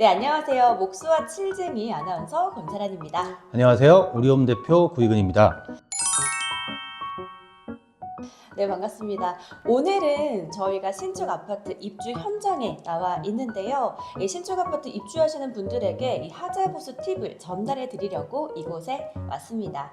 네, 안녕하세요. 목수와 칠쟁이 아나운서 권사란입니다. 안녕하세요. 우리홈 대표 구희근입니다. 네, 반갑습니다. 오늘은 저희가 신축 아파트 입주 현장에 나와 있는데요. 이 신축 아파트 입주하시는 분들에게 이 하자보수 팁을 전달해 드리려고 이곳에 왔습니다.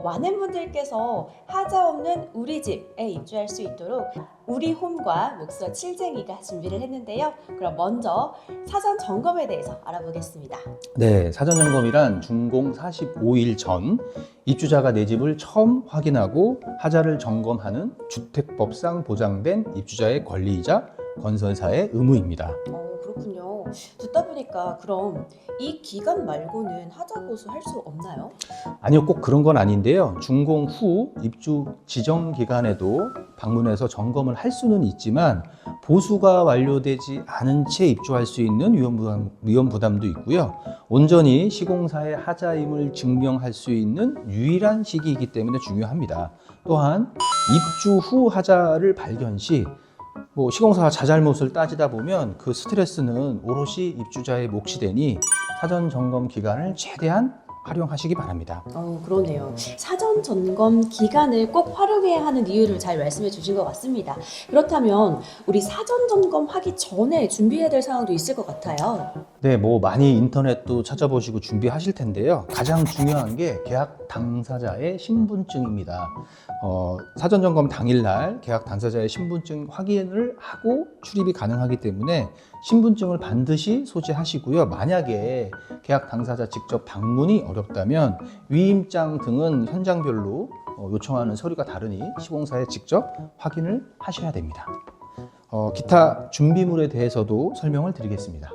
많은 분들께서 하자 없는 우리 집에 입주할 수 있도록 우리홈과 목수와 칠쟁이가 준비를 했는데요. 그럼 먼저 사전 점검에 대해서 알아보겠습니다. 네, 사전 점검이란 준공 45일 전 입주자가 내 집을 처음 확인하고 하자를 점검하는 주택법상 보장된 입주자의 권리이자 건설사의 의무입니다. 그렇군요. 듣다 보니까 그럼 이 기간 말고는 하자 보수할 수 없나요? 아니요, 꼭 그런 건 아닌데요. 준공 후 입주 지정 기간에도 방문해서 점검을 할 수는 있지만 보수가 완료되지 않은 채 입주할 수 있는 위험 부담도 있고요. 온전히 시공사의 하자임을 증명할 수 있는 유일한 시기이기 때문에 중요합니다. 또한 입주 후 하자를 발견 시 시공사가 자잘못을 따지다 보면 그 스트레스는 오롯이 입주자의 몫이 되니 사전 점검 기간을 최대한 활용하시기 바랍니다. 그러네요. 사전 점검 기간을 꼭 활용해야 하는 이유를 잘 말씀해 주신 것 같습니다. 그렇다면 우리 사전 점검하기 전에 준비해야 될 사항도 있을 것 같아요. 네, 많이 인터넷도 찾아보시고 준비하실 텐데요. 가장 중요한 게 계약 당사자의 신분증입니다. 사전 점검 당일날 계약 당사자의 신분증 확인을 하고 출입이 가능하기 때문에 신분증을 반드시 소지하시고요. 만약에 계약 당사자 직접 방문이 어렵다면 위임장 등은 현장별로 요청하는 서류가 다르니 시공사에 직접 확인을 하셔야 됩니다. 기타 준비물에 대해서도 설명을 드리겠습니다.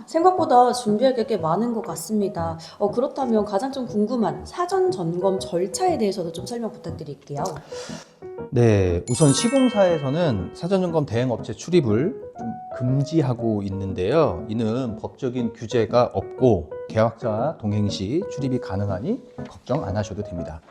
생각보다 준비할 게 꽤 많은 것 같습니다. 그렇다면 가장 좀 궁금한 사전 점검 절차에 대해서도 좀 설명 부탁드릴게요. 네, 우선 시공사에서는 사전점검 대행업체 출입을 좀 금지하고 있는데요. 이는 법적인 규제가 없고 계약자와 동행 시 출입이 가능하니 걱정 안 하셔도 됩니다.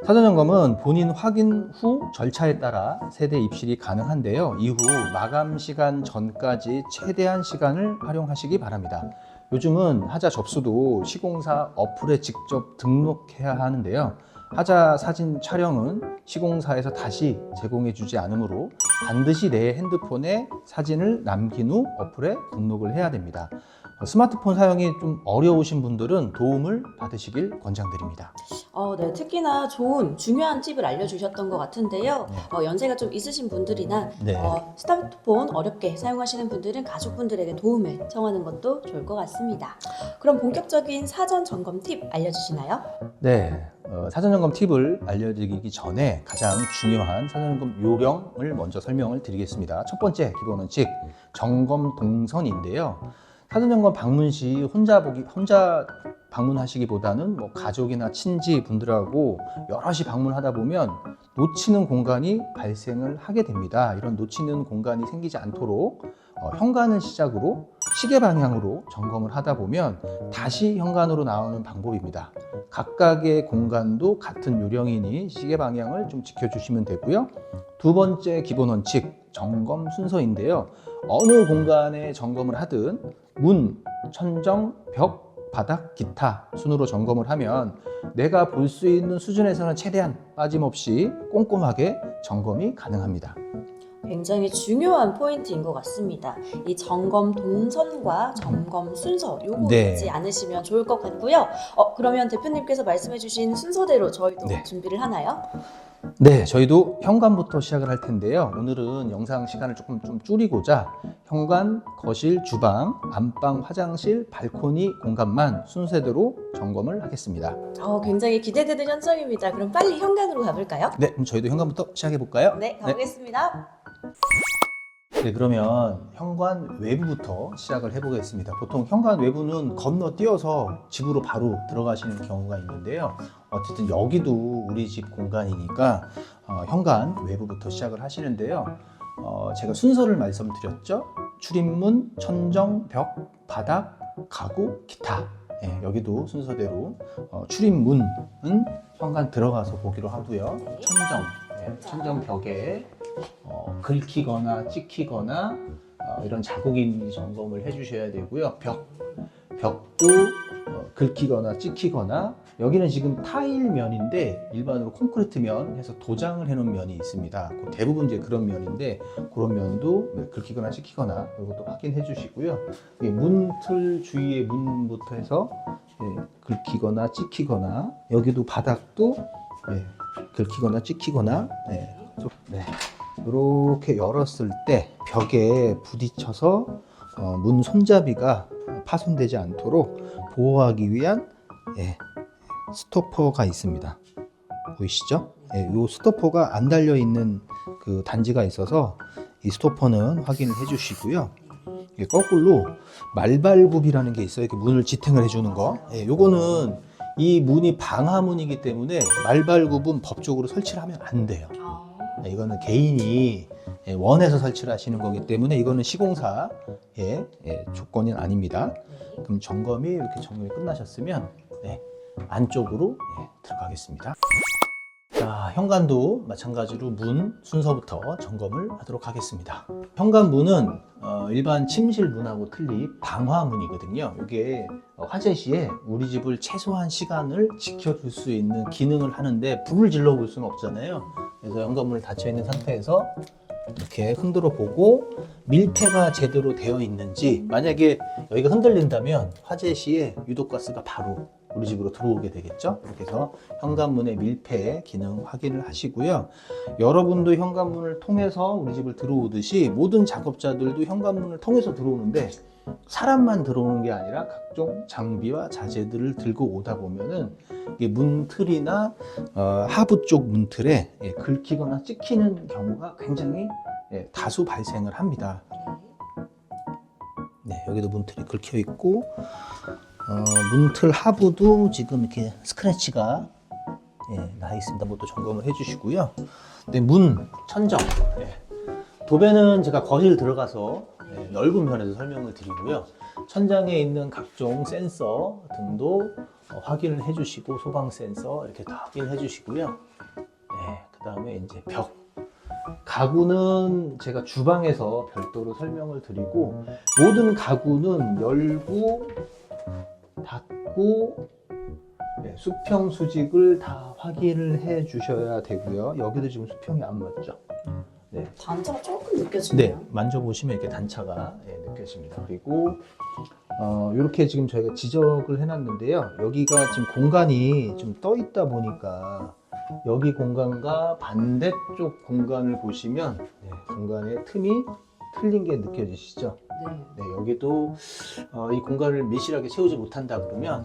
사전점검은 본인 확인 후 절차에 따라 세대 입실이 가능한데요. 이후 마감 시간 전까지 최대한 시간을 활용하시기 바랍니다. 요즘은 하자 접수도 시공사 어플에 직접 등록해야 하는데요. 하자 사진 촬영은 시공사에서 다시 제공해 주지 않으므로 반드시 내 핸드폰에 사진을 남긴 후 어플에 등록을 해야 됩니다. 스마트폰 사용이 좀 어려우신 분들은 도움을 받으시길 권장드립니다. 네, 특히나 좋은 중요한 팁을 알려주셨던 것 같은데요. 연세가 좀 있으신 분들이나 네. 스마트폰 어렵게 사용하시는 분들은 가족분들에게 도움을 청하는 것도 좋을 것 같습니다. 그럼 본격적인 사전 점검 팁 알려주시나요? 네, 사전점검 팁을 알려드리기 전에 가장 중요한 사전점검 요령을 먼저 설명을 드리겠습니다. 첫 번째 기본 원칙, 점검 동선인데요. 사전점검 방문 시 혼자 방문하시기보다는 가족이나 친지 분들하고 여럿이 방문하다 보면 놓치는 공간이 발생을 하게 됩니다. 이런 놓치는 공간이 생기지 않도록 현관을 시작으로 시계 방향으로 점검을 하다 보면 다시 현관으로 나오는 방법입니다. 각각의 공간도 같은 요령이니 시계 방향을 좀 지켜주시면 되고요. 두 번째 기본 원칙, 점검 순서인데요. 어느 공간에 점검을 하든 문, 천정, 벽, 바닥, 기타 순으로 점검을 하면 내가 볼 수 있는 수준에서는 최대한 빠짐없이 꼼꼼하게 점검이 가능합니다. 굉장히 중요한 포인트인 것 같습니다. 이 점검 동선과 점검 순서 요거 네. 잊지 않으시면 좋을 것 같고요. 그러면 대표님께서 말씀해주신 순서대로 저희도 네. 준비를 하나요? 네, 저희도 현관부터 시작을 할 텐데요. 오늘은 영상 시간을 조금 좀 줄이고자 현관, 거실, 주방, 안방, 화장실, 발코니 공간만 순서대로 점검을 하겠습니다. 굉장히 기대되는 현장입니다. 그럼 빨리 현관으로 가볼까요? 네, 그럼 저희도 현관부터 시작해 볼까요? 네, 가보겠습니다. 네, 그러면 현관 외부부터 시작을 해보겠습니다. 보통 현관 외부는 건너뛰어서 집으로 바로 들어가시는 경우가 있는데요. 어쨌든 여기도 우리 집 공간이니까 현관 외부부터 시작을 하시는데요. 제가 순서를 말씀드렸죠. 출입문, 천정, 벽, 바닥, 가구, 기타. 네, 여기도 순서대로 출입문은 현관 들어가서 보기로 하고요. 천정, 천정 벽에 긁히거나 찍히거나 이런 자국이 있는지 점검을 해주셔야 되고요. 벽도 긁히거나 찍히거나, 여기는 지금 타일면인데 일반으로 콘크리트면 해서 도장을 해놓은 면이 있습니다. 대부분 이제 그런 면인데 그런 면도 긁히거나 찍히거나 이것도 확인해 주시고요. 문틀 주위의 문부터 해서 긁히거나 찍히거나, 여기도 바닥도 긁히거나 찍히거나, 이렇게 열었을 때 벽에 부딪혀서 문 손잡이가 파손되지 않도록 보호하기 위한 스토퍼가 있습니다. 보이시죠? 이 스토퍼가 안 달려 있는 그 단지가 있어서 이 스토퍼는 확인을 해주시고요. 거꾸로 말발굽이라는 게 있어요. 이렇게 문을 지탱을 해주는 거. 요거는 이 문이 방화문이기 때문에 말발굽은 법적으로 설치를 하면 안 돼요. 이거는 개인이 원해서 설치를 하시는 거기 때문에 이거는 시공사의 조건이 아닙니다. 그럼 점검이 이렇게 점검이 끝나셨으면 안쪽으로 들어가겠습니다. 자, 현관도 마찬가지로 문 순서부터 점검을 하도록 하겠습니다. 현관문은 일반 침실 문하고 틀리 방화문이거든요. 이게 화재 시에 우리 집을 최소한 시간을 지켜줄 수 있는 기능을 하는데 불을 질러 볼 수는 없잖아요. 그래서 현관문을 닫혀 있는 상태에서 이렇게 흔들어 보고 밀폐가 제대로 되어 있는지, 만약에 여기가 흔들린다면 화재 시에 유독가스가 바로 우리 집으로 들어오게 되겠죠. 이렇게 해서 현관문의 밀폐 기능 확인을 하시고요. 여러분도 현관문을 통해서 우리 집을 들어오듯이 모든 작업자들도 현관문을 통해서 들어오는데, 사람만 들어오는 게 아니라 각종 장비와 자재들을 들고 오다 보면은 이 문틀이나 하부 쪽 문틀에 긁히거나 찍히는 경우가 굉장히 다수 발생을 합니다. 여기도 문틀이 긁혀 있고, 문틀 하부도 지금 이렇게 스크래치가 나 있습니다. 뭐또 점검을 해주시고요. 문 천정, 도배는 제가 거실 들어가서 넓은 면에서 설명을 드리고요. 천장에 있는 각종 센서 등도 확인을 해주시고, 소방 센서 이렇게 다 확인해 주시고요. 그 다음에 이제 가구는 제가 주방에서 별도로 설명을 드리고, 모든 가구는 열고 닫고 수평 수직을 다 확인을 해 주셔야 되고요. 여기도 지금 수평이 안 맞죠? 단차가 조금 느껴지네요. 만져보시면 이렇게 단차가 느껴집니다. 그리고 이렇게 지금 저희가 지적을 해놨는데요. 여기가 지금 공간이 좀 떠 있다 보니까 여기 공간과 반대쪽 공간을 보시면 공간의 틈이 틀린 게 느껴지시죠? 여기도 이 공간을 밀실하게 채우지 못한다 그러면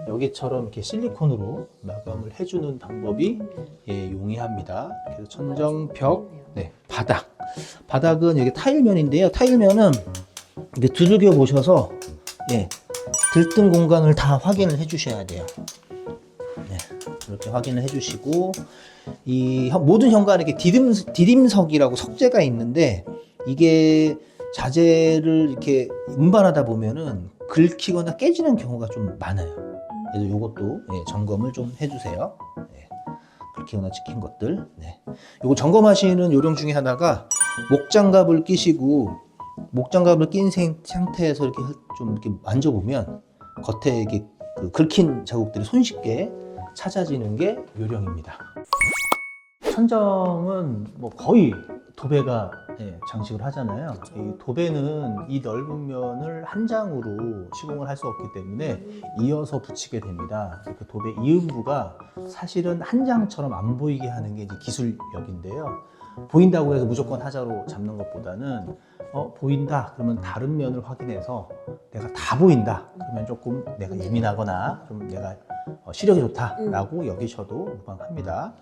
여기처럼 이렇게 실리콘으로 마감을 해주는 방법이 용이합니다. 그래서 천정, 벽, 바닥은 여기 타일면인데요. 타일면은 이렇게 두들겨 보셔서 들뜬 공간을 다 확인을 해주셔야 돼요. 이렇게 확인을 해주시고, 이 모든 현관에 이렇게 디딤석이라고 석재가 있는데, 이게 자재를 이렇게 운반하다 보면은 긁히거나 깨지는 경우가 좀 많아요. 그래서 이것도 점검을 좀 해주세요. 긁히거나 찍힌 것들. 이거 점검하시는 요령 중에 하나가 목장갑을 끼시고, 목장갑을 낀 상태에서 이렇게 좀 이렇게 만져보면 겉에 이게 그 긁힌 자국들이 손쉽게 찾아지는 게 요령입니다. 천정은 뭐 거의 도배가 장식을 하잖아요. 이 도배는 이 넓은 면을 한 장으로 시공을 할 수 없기 때문에 이어서 붙이게 됩니다. 그 도배 이음부가 사실은 한 장처럼 안 보이게 하는 게 이제 기술력인데요. 보인다고 해서 무조건 하자로 잡는 것보다는 보인다 그러면 다른 면을 확인해서 내가 다 보인다 그러면 조금 내가 예민하거나 좀 내가 시력이 좋다라고 여기셔도 무방합니다.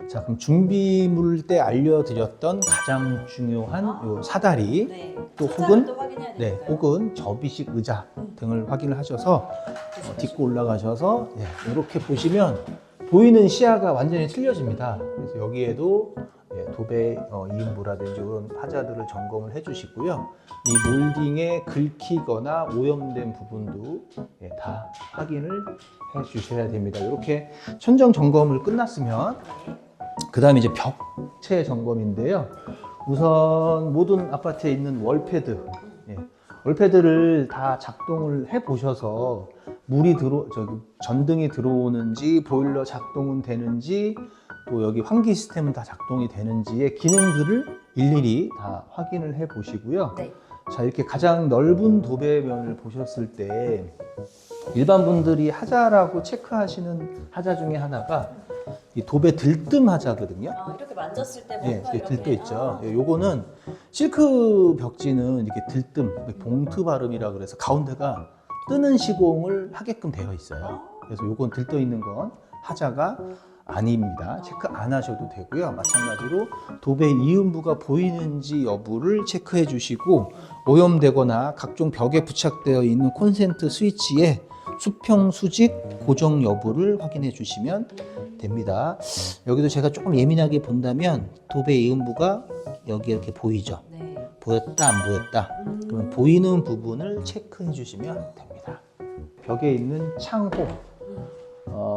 자, 그럼 준비물 때 알려드렸던 가장 중요한 요 사다리, 또 혹은 접이식 의자 등을 확인을 하셔서 딛고 올라가셔서 이렇게 보시면 보이는 시야가 완전히 틀려집니다. 그래서 여기에도 도배 이음부라든지 이런 하자들을 점검을 해주시고요. 이 몰딩에 긁히거나 오염된 부분도 다 확인을 해주셔야 됩니다. 이렇게 천정 점검을 끝났으면 그 다음에 이제 벽체 점검인데요. 우선 모든 아파트에 있는 월패드, 예, 월패드를 다 작동을 해 보셔서 전등이 들어오는지, 보일러 작동은 되는지, 또 여기 환기 시스템은 다 작동이 되는지의 기능들을 일일이 다 확인을 해 보시고요. 네. 자, 이렇게 가장 넓은 도배면을 보셨을 때 일반 분들이 하자라고 체크하시는 하자 중에 하나가 이 도배 들뜸 하자거든요. 이렇게 만졌을 때 예, 뭔가 이렇게 들떠 이렇게. 있죠. 예, 요거는 실크 벽지는 이렇게 들뜸, 봉투 발음이라 그래서 가운데가 뜨는 시공을 하게끔 되어 있어요. 그래서 요건 들떠 있는 건 하자가 아닙니다. 체크 안 하셔도 되고요. 마찬가지로 도배 이음부가 보이는지 여부를 체크해 주시고, 오염되거나 각종 벽에 부착되어 있는 콘센트 스위치에 수평 수직 고정 여부를 확인해 주시면 됩니다. 여기도 제가 조금 예민하게 본다면 도배 이음부가 여기 이렇게 보이죠. 네. 보였다 안 보였다. 그러면 보이는 부분을 체크해 주시면 됩니다. 벽에 있는 창호,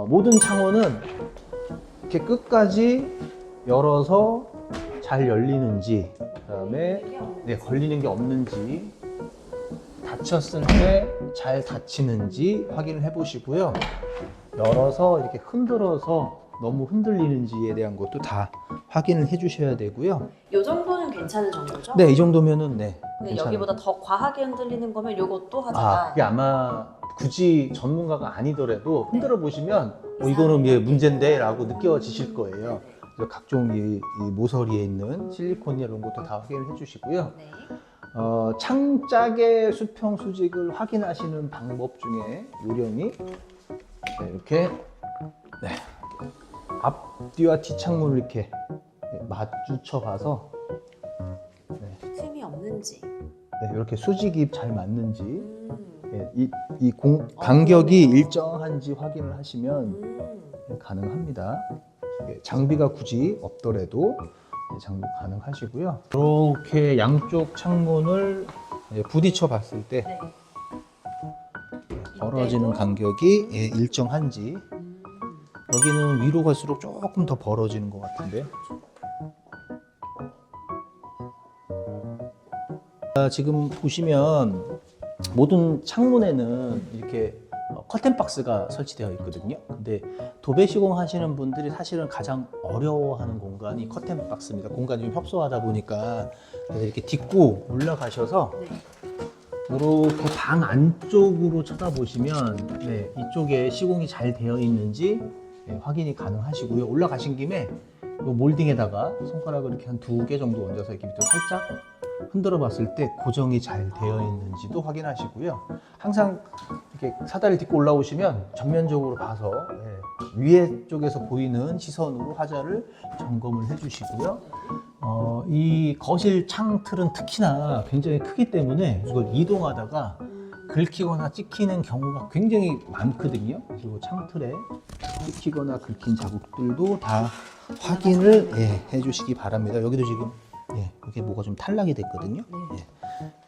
모든 창호는 이렇게 끝까지 열어서 잘 열리는지, 그다음에 걸리는 게 없는지, 닫혔을 때 잘 닫히는지 확인을 해 보시고요. 열어서 이렇게 흔들어서 너무 흔들리는지에 대한 것도 다 확인을 해 주셔야 되고요. 이 정도는 괜찮은 정도죠? 네, 이 정도면 네. 근데 괜찮아요. 여기보다 더 과하게 흔들리는 거면 이것도 하자가. 그게 아마 굳이 전문가가 아니더라도 흔들어 보시면 이거는 예, 문제인데라고 느껴지실 거예요. 그래서 각종 이 모서리에 있는 실리콘 이런 것도 다 확인을 해주시고요. 네. 창짝의 수평 수직을 확인하시는 방법 중에 요령이 이렇게 앞뒤와 뒷창문을 이렇게 마주쳐 가서 틈이 없는지. 이렇게 수직이 잘 맞는지, 음. 간격이 일정한지 확인을 하시면 음. 가능합니다. 장비가 굳이 없더라도 장비 가능하시고요. 이렇게 양쪽 창문을 부딪혀 봤을 때 네. 벌어지는 이때도? 간격이 일정한지, 여기는 위로 갈수록 조금 더 벌어지는 것 같은데, 지금 보시면 모든 창문에는 이렇게 커튼 박스가 설치되어 있거든요. 근데 도배 시공하시는 분들이 사실은 가장 어려워하는 공간이 커튼 박스입니다. 공간이 좀 협소하다 보니까. 그래서 이렇게 딛고 올라가셔서 이렇게 방 안쪽으로 쳐다보시면 이쪽에 시공이 잘 되어 있는지 확인이 가능하시고요. 올라가신 김에 이 몰딩에다가 손가락을 이렇게 한 2개 정도 얹어서 이렇게 밑으로 살짝 흔들어 봤을 때 고정이 잘 되어 있는지도 확인하시고요. 항상 이렇게 사다리를 딛고 올라오시면 전면적으로 봐서 위에 쪽에서 보이는 시선으로 하자를 점검을 해주시고요. 이 거실 창틀은 특히나 굉장히 크기 때문에 이걸 이동하다가 긁히거나 찍히는 경우가 굉장히 많거든요. 그리고 창틀에 찍히거나 긁힌 자국들도 다 확인을 해주시기 바랍니다. 여기도 지금 이게 뭐가 좀 탈락이 됐거든요.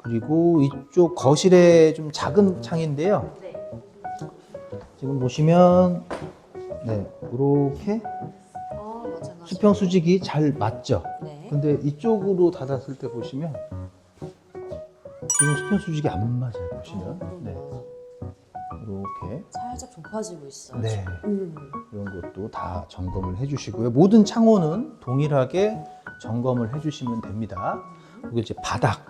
그리고 이쪽 거실에 좀 작은 창인데요. 지금 보시면 이렇게 마찬가지로. 수평 수직이 잘 맞죠. 네. 근데 이쪽으로 닫았을 때 보시면 지금 수평 수직이 안 맞아요. 보시면 이렇게 살짝 좁아지고 있어요. 이런 것도 다 점검을 해주시고요. 모든 창호는 동일하게 점검을 해주시면 됩니다. 그리고 이제 바닥.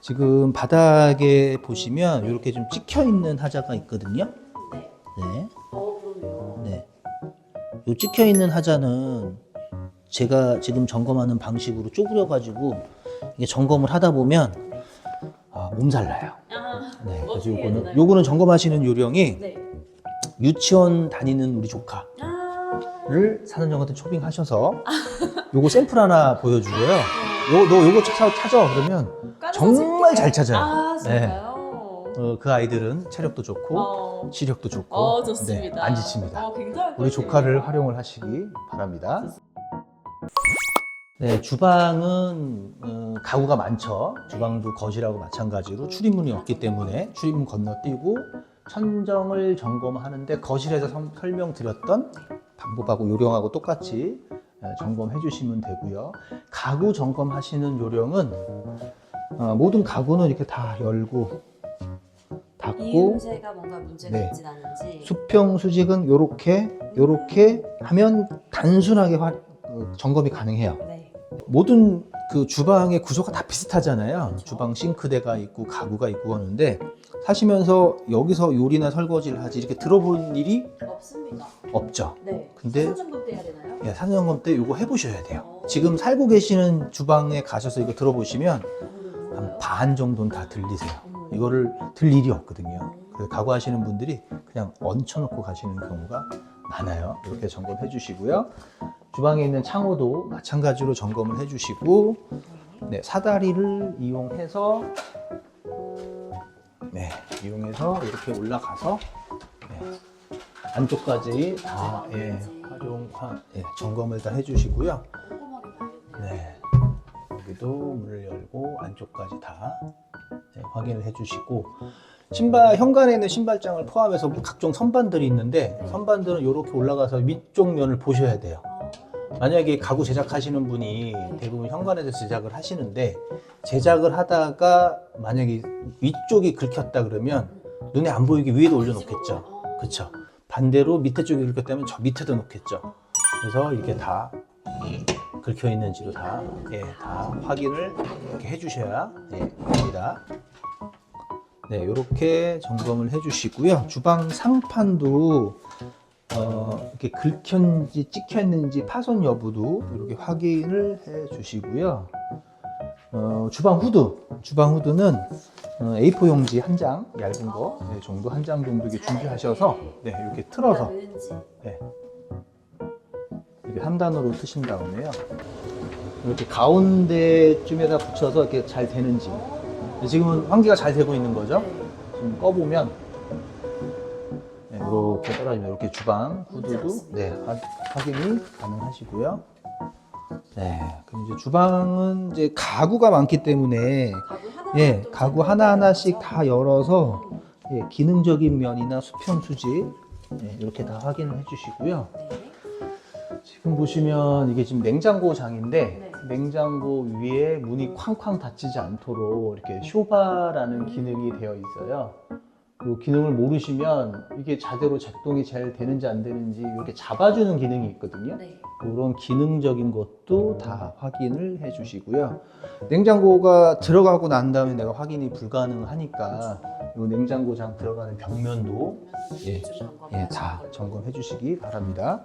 지금 바닥에 보시면 이렇게 좀 찍혀 있는 하자가 있거든요. 네. 그럼요. 네. 이 찍혀 있는 하자는 제가 지금 점검하는 방식으로 쪼그려 가지고 이게 점검을 하다 보면 몸살 나요. 네. 그래서 어떻게 해야 되나요? 요거는 점검하시는 요령이 네. 유치원 다니는 우리 조카를 사전점검 초빙하셔서 요거 샘플 하나 보여주고요. 너 요거 찾아 그러면 정말 잘 찾아요. 진짜요? 그 아이들은 체력도 좋고 시력도 좋고 좋습니다. 안 지칩니다. 굉장히 우리 조카를 활용을 하시기 바랍니다. 네, 주방은 가구가 많죠. 주방도 거실하고 마찬가지로 출입문이 없기 때문에 출입문 건너뛰고 천정을 점검하는데 거실에서 설명드렸던 방법하고 요령하고 똑같이 점검해 주시면 되고요. 가구 점검하시는 요령은 모든 가구는 이렇게 다 열고 닫고, 이음새가 뭔가 문제가 네. 있진 않은지. 수평 수직은 요렇게 하면 단순하게 점검이 가능해요. 네. 모든 그 주방의 구조가 다 비슷하잖아요. 그렇죠. 주방 싱크대가 있고 가구가 있고 하는데, 사시면서 여기서 요리나 설거지를 하지 이렇게 들어본 일이 없습니다. 없죠. 네. 근데 사전점검 때 해야 되나요? 예, 사전점검 때 이거 해보셔야 돼요. 지금 살고 계시는 주방에 가셔서 이거 들어보시면 한 반 정도는 다 들리세요. 이거를 들 일이 없거든요. 그래서 가구하시는 분들이 그냥 얹혀놓고 가시는 경우가 많아요. 이렇게 점검해 주시고요. 주방에 있는 창호도 마찬가지로 점검을 해 주시고, 네, 사다리를 이용해서 이렇게 올라가서 안쪽까지 다 점검을 다 해주시고요. 꼼꼼하게 봐야겠네요. 네, 여기도 문을 열고 안쪽까지 다 확인을 해주시고, 현관에 있는 신발장을 포함해서 각종 선반들이 있는데, 선반들은 이렇게 올라가서 위쪽 면을 보셔야 돼요. 만약에 가구 제작하시는 분이 대부분 현관에서 제작을 하시는데, 제작을 하다가 만약에 위쪽이 긁혔다 그러면 눈에 안 보이게 위에도 올려놓겠죠. 그렇죠. 반대로 밑에 쪽이 긁혔다면 저 밑에도 놓겠죠. 그래서 이렇게 다 긁혀 있는지도 다 확인을 이렇게 해주셔야 됩니다. 네, 이렇게 점검을 해주시고요. 주방 상판도 이렇게 긁혔는지 찍혔는지 파손 여부도 이렇게 확인을 해주시고요. 주방 후드는 A4 용지 한 장, 얇은 거 정도 한 장 정도 이렇게 준비하셔서 이렇게 틀어서 이렇게 3단으로 트신 다음에요. 이렇게 가운데쯤에다 붙여서 이렇게 잘 되는지. 지금은 환기가 잘 되고 있는 거죠. 지금 꺼보면 이렇게 떨어지면 이렇게 주방 후드도 확인이 가능하시고요. 네, 그럼 이제 주방은 이제 가구가 많기 때문에 가구 하나하나씩 다 열어서 기능적인 면이나 수평 수직 이렇게 다 확인을 해주시고요. 지금 보시면 이게 지금 냉장고장인데, 냉장고 위에 문이 쾅쾅 닫히지 않도록 이렇게 쇼바라는 기능이 되어 있어요. 이 기능을 모르시면 이게 제대로 작동이 잘 되는지 안 되는지 이렇게 잡아주는 기능이 있거든요. 이런 기능적인 것도 다 확인을 해 주시고요. 냉장고가 들어가고 난 다음에 내가 확인이 불가능하니까 이 냉장고장 들어가는 벽면도 다 점검해 주시기 바랍니다.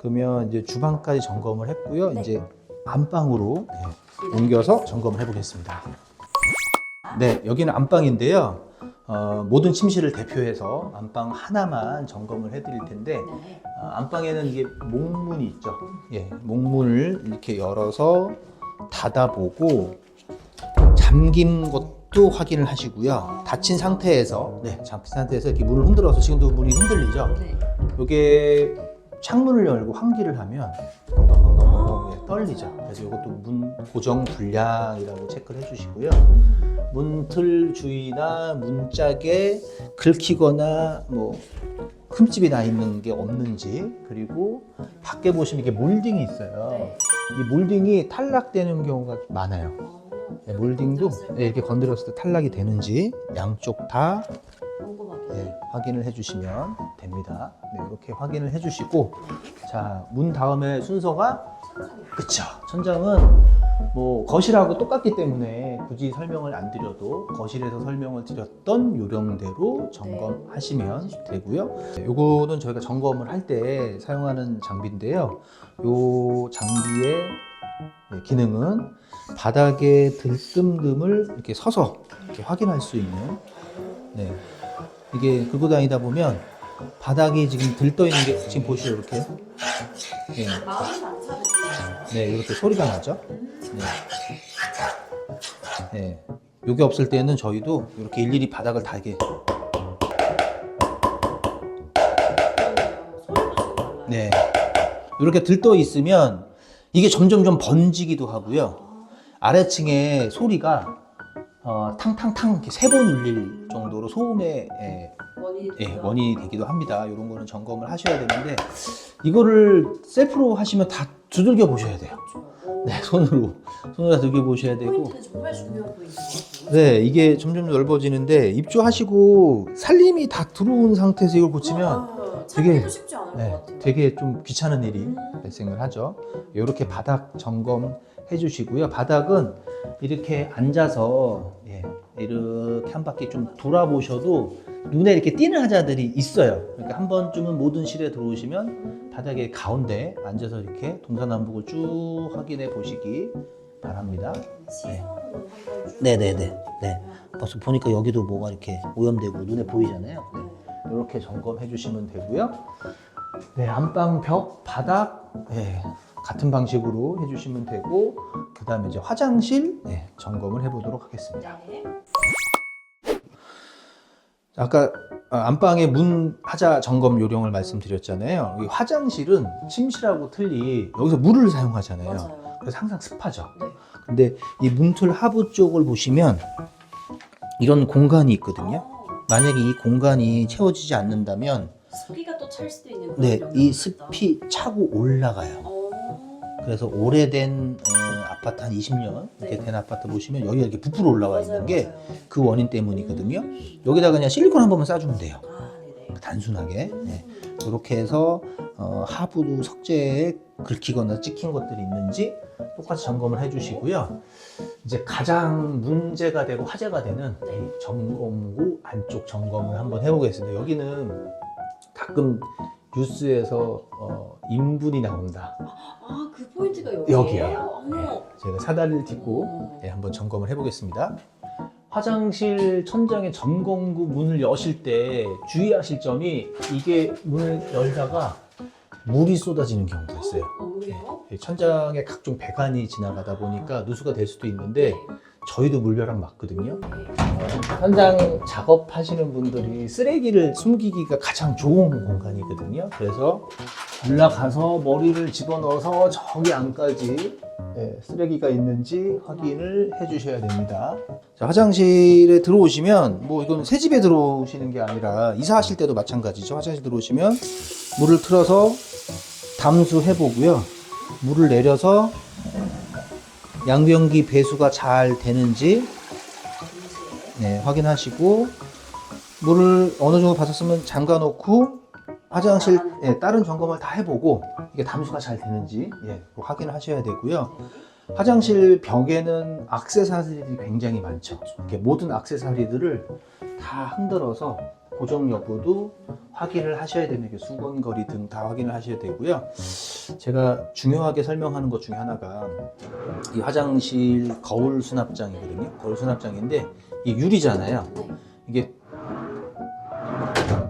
그러면 이제 주방까지 점검을 했고요. 이제 안방으로 옮겨서 점검을 해보겠습니다. 네, 여기는 안방인데요. 모든 침실을 대표해서 안방 하나만 점검을 해드릴 텐데, 안방에는 이게 목문이 있죠. 목문을 이렇게 열어서 닫아보고 잠긴 것도 확인을 하시고요. 닫힌 상태에서 이렇게 문을 흔들어서, 지금도 문이 흔들리죠. 이게 창문을 열고 환기를 하면 떨리죠. 그래서 이것도 문 고정 불량이라고 체크를 해주시고요. 문틀 주위나 문짝에 긁히거나 흠집이 나 있는 게 없는지, 그리고 밖에 보시면 이게 몰딩이 있어요. 이 몰딩이 탈락되는 경우가 많아요. 몰딩도 이렇게 건드렸을 때 탈락이 되는지 양쪽 다 확인을 해주시면 됩니다. 이렇게 확인을 해주시고, 자, 문 다음에 순서가 그쵸. 천장은 거실하고 똑같기 때문에 굳이 설명을 안 드려도 거실에서 설명을 드렸던 요령대로 점검하시면 되고요. 요거는 저희가 점검을 할 때 사용하는 장비인데요. 요 장비의 기능은 바닥에 들뜸금을 이렇게 서서 이렇게 확인할 수 있는, 이게 긁고 다니다 보면 바닥이 지금 들떠 있는 게 지금 보시죠, 이렇게. 이렇게 소리가 나죠. 요게 없을 때는 저희도 이렇게 일일이 바닥을 다 이렇게 이렇게 들떠 있으면 이게 점점점 번지기도 하고요. 아래층에 소리가 탕탕탕 이렇게 3번 울릴 정도로 소음의 원인이 되기도 합니다. 이런 거는 점검을 하셔야 되는데, 이거를 셀프로 하시면 다 두들겨 보셔야 돼요. 그렇죠. 네, 손으로 두들겨 보셔야 되고. 포인트는 정말 중요한 포인트인 것 같아요. 네, 이게 점점 넓어지는데 입주하시고 살림이 다 들어온 상태에서 이걸 고치면 되게- 되게 쉽지 않을 것 네, 같아요. 되게 좀 귀찮은 일이 발생을 하죠. 이렇게 바닥 점검해 주시고요. 바닥은 이렇게 앉아서 이렇게 한 바퀴 좀 돌아보셔도 눈에 이렇게 띄는 하자들이 있어요. 그러니까 한 번쯤은 모든 실에 들어오시면 바닥의 가운데 앉아서 이렇게 동서남북을 쭉 확인해 보시기 바랍니다. 시선으로 한번 쭉. 네네네. 네. 벌써 보니까 여기도 뭐가 이렇게 오염되고 눈에 보이잖아요. 네. 이렇게 점검해 주시면 되고요. 네, 안방 벽, 바닥, 같은 방식으로 해주시면 되고, 그 다음에 이제 화장실 점검을 해보도록 하겠습니다. 네. 아까 안방의 문 하자 점검 요령을 말씀드렸잖아요. 이 화장실은 침실하고 틀리 여기서 물을 사용하잖아요. 맞아요. 그래서 항상 습하죠. 네. 근데 이 문틀 하부 쪽을 보시면 이런 공간이 있거든요. 만약에 이 공간이 채워지지 않는다면 습기가 또 찰 수도 있는 그런 네, 영향이 이 있다. 습이 차고 올라가요. 그래서 오래된 아파트 한 20년 이렇게 네. 된 아파트 보시면 여기가 이렇게 부풀어 올라와 있는 게 맞아요. 그 원인 때문이거든요. 여기다가 그냥 실리콘 한 번만 싸주면 돼요. 아, 네네. 단순하게. 이렇게 해서 하부 석재에 긁히거나 찍힌 것들이 있는지 똑같이 점검을 해주시고요. 이제 가장 문제가 되고 화제가 되는 이 점검구 안쪽 점검을 한번 해보겠습니다. 여기는 가끔 뉴스에서 인분이 나온다. 아, 그 포인트가 여기예요? 여기에요. 어머. 제가 사다리를 딛고 한번 점검을 해보겠습니다. 화장실 천장의 점검구 문을 여실 때 주의하실 점이 이게 문을 열다가 물이 쏟아지는 경우가 있어요. 왜요? 천장에 각종 배관이 지나가다 보니까 누수가 될 수도 있는데 저희도 물벼락 맞거든요. 현장 작업하시는 분들이 쓰레기를 숨기기가 가장 좋은 공간이거든요. 그래서 올라가서 머리를 집어넣어서 저기 안까지 쓰레기가 있는지 확인을 해주셔야 됩니다. 자, 화장실에 들어오시면 뭐 이건 새 집에 들어오시는 게 아니라 이사하실 때도 마찬가지죠. 화장실 들어오시면 물을 틀어서 담수해 보고요. 물을 내려서 양변기 배수가 잘 되는지 확인하시고 물을 어느 정도 받았으면 잠가 놓고 화장실 다른 점검을 다 해보고 이게 담수가 잘 되는지 확인을 하셔야 되고요. 화장실 벽에는 액세서리들이 굉장히 많죠. 이렇게 모든 액세서리들을 다 흔들어서 고정 여부도 확인을 하셔야 되는 게 수건거리 등 다 확인을 하셔야 되고요. 제가 중요하게 설명하는 것 중에 하나가 이 화장실 거울 수납장이거든요. 거울 수납장인데 이게 유리잖아요. 이게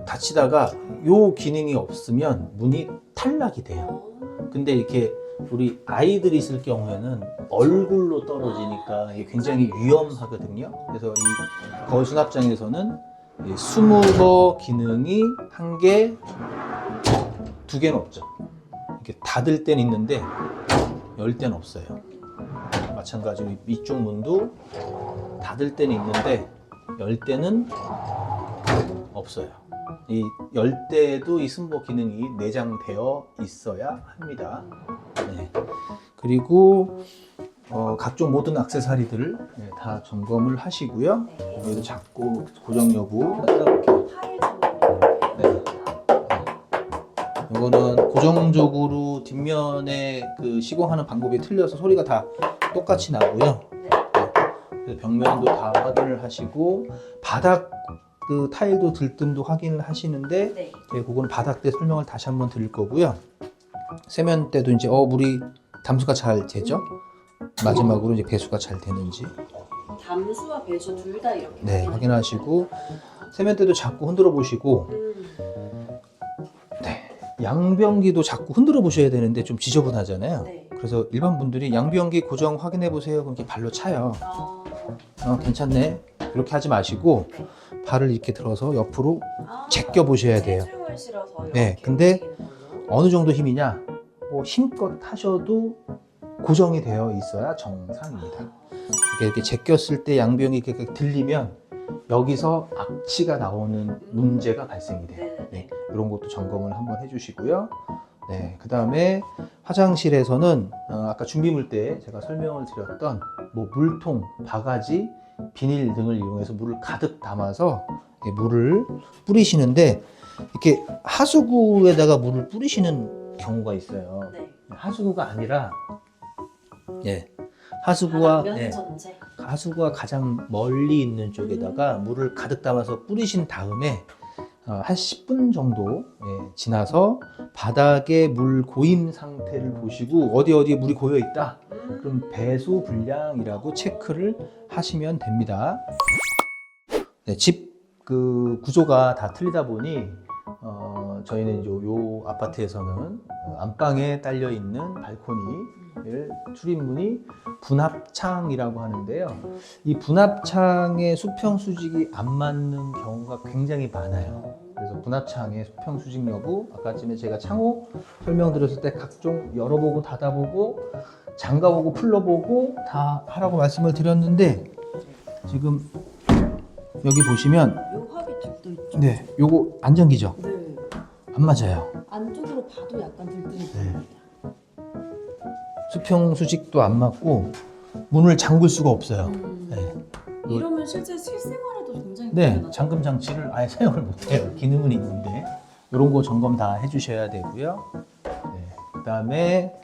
닫히다가 요 기능이 없으면 문이 탈락이 돼요. 근데 이렇게 우리 아이들이 있을 경우에는 얼굴로 떨어지니까 이게 굉장히 위험하거든요. 그래서 이 거울 수납장에서는 20거 기능이 한 개, 두 개는 없죠. 이렇게 닫을 때는 있는데 열 때는 없어요. 마찬가지로 이쪽 문도 닫을 때는 있는데 열 때는 없어요. 이 열 때도 이 승보 기능이 내장되어 있어야 합니다. 그리고 각종 모든 액세서리들을 다 점검을 하시고요. 여기도 잡고 고정 여부 따라볼게요. 이거는 고정적으로 뒷면에 그 시공하는 방법이 틀려서 소리가 다 똑같이 나고요. 그래서 벽면도 다 확인을 하시고 바닥 그 타일도 들뜸도 확인을 하시는데 그거는 바닥 때 설명을 다시 한번 드릴 거고요. 세면 때도 이제 물이 담수가 잘 되죠. 마지막으로 이제 배수가 잘 되는지 담수와 배수 둘 다 이렇게 확인하시고 세면 때도 자꾸 흔들어 보시고 양변기도 자꾸 흔들어 보셔야 되는데 좀 지저분하잖아요. 그래서 일반 분들이 양변기 고정 확인해 보세요. 그럼 이렇게 발로 차요. 괜찮네. 그렇게 하지 마시고 발을 이렇게 들어서 옆으로 제껴 보셔야 돼요. 체중을 실어서 근데 어느 정도 힘이냐? 뭐 힘껏 하셔도 고정이 되어 있어야 정상입니다. 이렇게 제꼈을 때 양변이 이렇게 들리면 여기서 악취가 나오는 문제가 발생이 돼요. 이런 것도 점검을 한번 해주시고요. 그 다음에 화장실에서는 아까 준비물 때 제가 설명을 드렸던 뭐 물통, 바가지, 비닐 등을 이용해서 물을 가득 담아서 물을 뿌리시는데 이렇게 하수구에다가 물을 뿌리시는 경우가 있어요. 네. 하수구가 아니라 하수구와 면 전체. 하수구가 가장 멀리 있는 쪽에다가 물을 가득 담아서 뿌리신 다음에 한 10분 정도 지나서 바닥에 물 고임 상태를 보시고 어디에 물이 고여 있다. 그럼 배수 불량이라고 체크를 하시면 됩니다. 집 그 구조가 다 틀리다 보니 저희는 요 아파트에서는 안방에 딸려 있는 발코니를 출입문이 분합창이라고 하는데요. 이 분합창에 수평 수직이 안 맞는 경우가 굉장히 많아요. 그래서 분합창의 수평 수직 여부, 아까 전에 제가 창호 설명드렸을 때 각종 열어보고 닫아보고 잠가보고 풀러보고 다 하라고 말씀을 드렸는데 지금 여기 보시면 요 화기줄도 있죠. 네, 요거 안전기죠? 네. 안 맞아요. 안쪽으로 봐도 약간 들뜨는 네. 수평 수직도 안 맞고 문을 잠글 수가 없어요. 네. 이러면 실제 실생활에도 굉장히 네, 불편하죠. 잠금 장치를 아예 사용을 못해요. 기능은 있는데 이런 거 점검 다 해주셔야 되고요. 네, 그다음에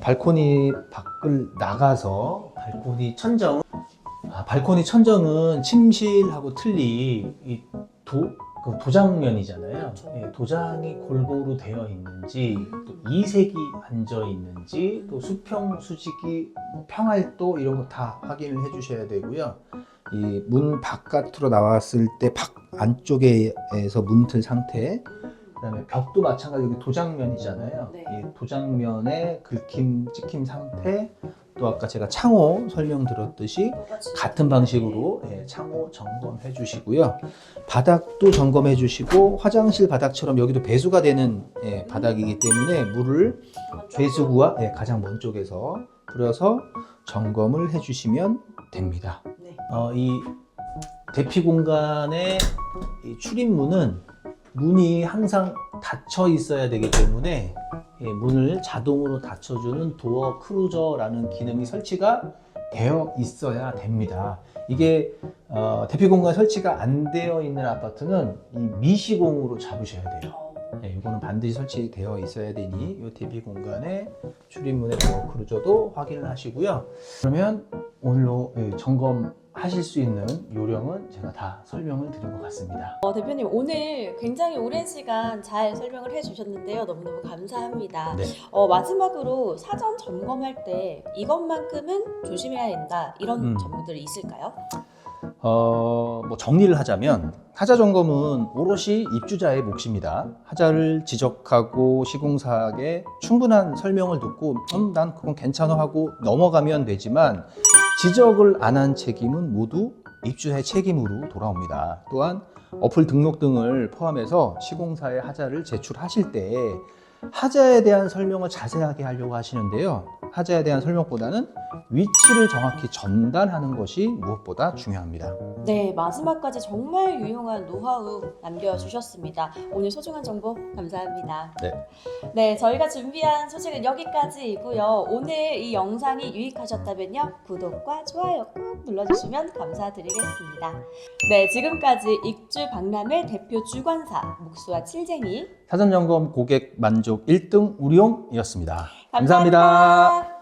발코니 밖을 나가서 발코니 천정은 침실하고 틀리 그 도장면이잖아요. 예, 도장이 골고루 되어 있는지, 또 이색이 앉아 있는지, 또 수평 수직이 평활도 이런 거 다 확인을 해주셔야 되고요. 이 문 바깥으로 나왔을 때 안쪽에서 문틀 상태, 그다음에 벽도 마찬가지로 도장면이잖아요. 네. 이 도장면의 긁힘, 찍힘 상태, 또 아까 제가 창호 설명드렸듯이 같은 방식으로 창호 점검해 주시고요. 바닥도 점검해 주시고 화장실 바닥처럼 여기도 배수가 되는 바닥이기 때문에 물을 배수구와 가장 먼 쪽에서 뿌려서 점검을 해 주시면 됩니다. 네. 이 대피 공간의 이 출입문은 문이 항상 닫혀 있어야 되기 때문에 문을 자동으로 닫혀주는 도어 클로저라는 기능이 설치가 되어 있어야 됩니다. 이게 대피 공간 설치가 안 되어 있는 아파트는 이 미시공으로 잡으셔야 돼요. 이거는 반드시 설치되어 있어야 되니 이 대피 공간의 출입문의 도어 클로저도 확인을 하시고요. 그러면 오늘로 점검하실 수 있는 요령은 제가 다 설명을 드린 것 같습니다. 대표님 오늘 굉장히 오랜 시간 잘 설명을 해주셨는데요. 너무너무 감사합니다. 네. 마지막으로 사전 점검할 때 이것만큼은 조심해야 된다 이런 점들이 있을까요? 뭐 정리를 하자면 하자 점검은 오롯이 입주자의 몫입니다. 하자를 지적하고 시공사에게 충분한 설명을 듣고 난 그건 괜찮아 하고 넘어가면 되지만 지적을 안 한 책임은 모두 입주자의 책임으로 돌아옵니다. 또한 어플 등록 등을 포함해서 시공사에 하자를 제출하실 때 하자에 대한 설명을 자세하게 하려고 하시는데요. 하자에 대한 설명보다는 위치를 정확히 전달하는 것이 무엇보다 중요합니다. 네, 마지막까지 정말 유용한 노하우 남겨주셨습니다. 오늘 소중한 정보 감사합니다. 네, 저희가 준비한 소식은 여기까지이고요. 오늘 이 영상이 유익하셨다면요, 구독과 좋아요 꾹 눌러주시면 감사드리겠습니다. 네, 지금까지 입주 박람회 대표 주관사 목수와 칠쟁이 사전 점검 고객 만족 1등 우리용이었습니다. 감사합니다.